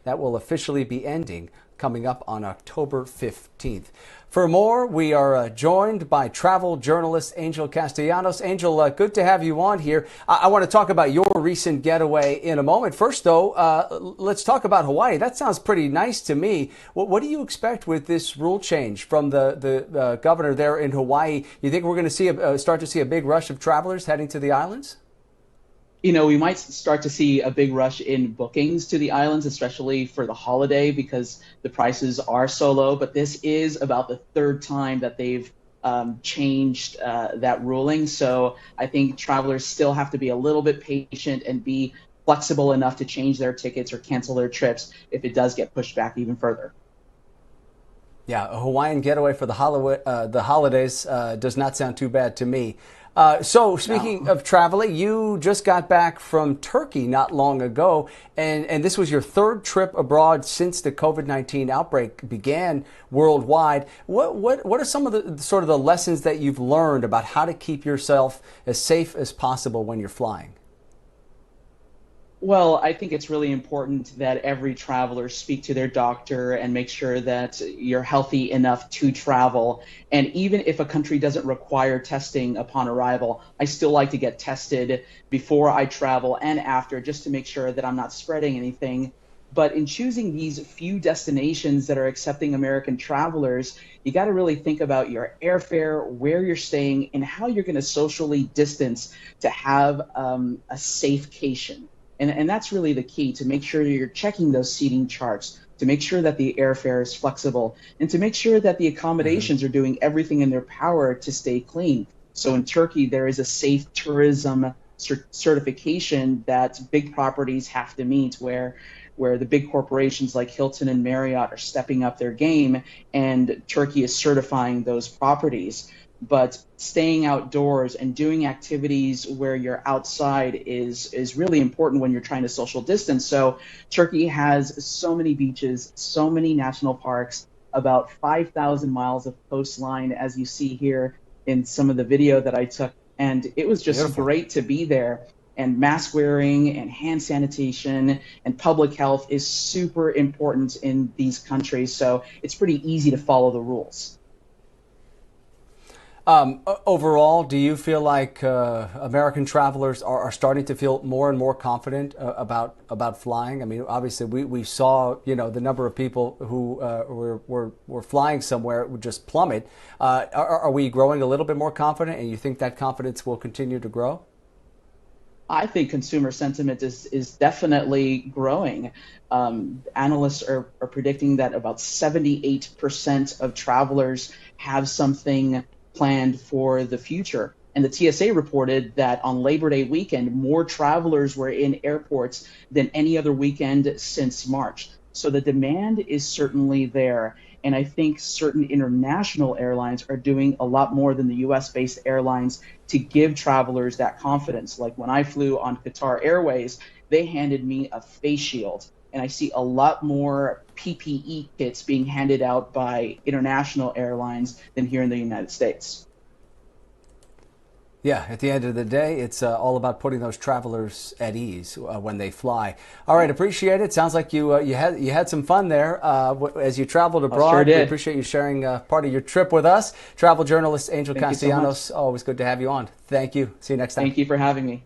that will officially be ending coming up on October 15th. For more, we are joined by travel journalist Angel Castellanos. Angel, good to have you on here. I want to talk about your recent getaway in a moment. First, though, let's talk about Hawaii. That sounds pretty nice to me. What do you expect with this rule change from the governor there in Hawaii? You think we're going to see start to see a big rush of travelers heading to the islands? You know, we might start to see a big rush in bookings to the islands, especially for the holiday, because the prices are so low. But this is about the third time that they've changed that ruling. So I think travelers still have to be a little bit patient and be flexible enough to change their tickets or cancel their trips if it does get pushed back even further. Yeah, a Hawaiian getaway for the holidays does not sound too bad to me. So speaking of traveling, you just got back from Turkey not long ago, and this was your third trip abroad since the COVID-19 outbreak began worldwide. What are some of the sort of the lessons that you've learned about how to keep yourself as safe as possible when you're flying? Well, I think it's really important that every traveler speak to their doctor and make sure that you're healthy enough to travel. And even if a country doesn't require testing upon arrival, I still like to get tested before I travel and after, just to make sure that I'm not spreading anything. But in choosing these few destinations that are accepting American travelers, you got to really think about your airfare, where you're staying, and how you're going to socially distance to have a safecation. And that's really the key, to make sure you're checking those seating charts, to make sure that the airfare is flexible, and to make sure that the accommodations are doing everything in their power to stay clean. So in Turkey, there is a safe tourism certification that big properties have to meet, where the big corporations like Hilton and Marriott are stepping up their game, and Turkey is certifying those properties. But staying outdoors and doing activities where you're outside is really important when you're trying to social distance. So Turkey has so many beaches, so many national parks, about 5,000 miles of coastline, as you see here in some of the video that I took. And it was just great to be there. And mask wearing and hand sanitation and public health is super important in these countries. So it's pretty easy to follow the rules. Overall, do you feel like American travelers are starting to feel more and more confident about flying? I mean, obviously, we saw, the number of people who were flying somewhere would just plummet. Are we growing a little bit more confident, and you think that confidence will continue to grow? I think consumer sentiment is definitely growing. Analysts are predicting that about 78% of travelers have something planned for the future. And the TSA reported that on Labor Day weekend, more travelers were in airports than any other weekend since March. So the demand is certainly there. And I think certain international airlines are doing a lot more than the US-based airlines to give travelers that confidence. Like when I flew on Qatar Airways, they handed me a face shield. And I see a lot more PPE kits being handed out by international airlines than here in the United States. Yeah, at the end of the day, it's all about putting those travelers at ease when they fly. All right, appreciate it. Sounds like you had some fun there as you traveled abroad. Sure did. We appreciate you sharing part of your trip with us. Travel journalist Angel Castellanos, always good to have you on. Thank you. See you next time. Thank you for having me.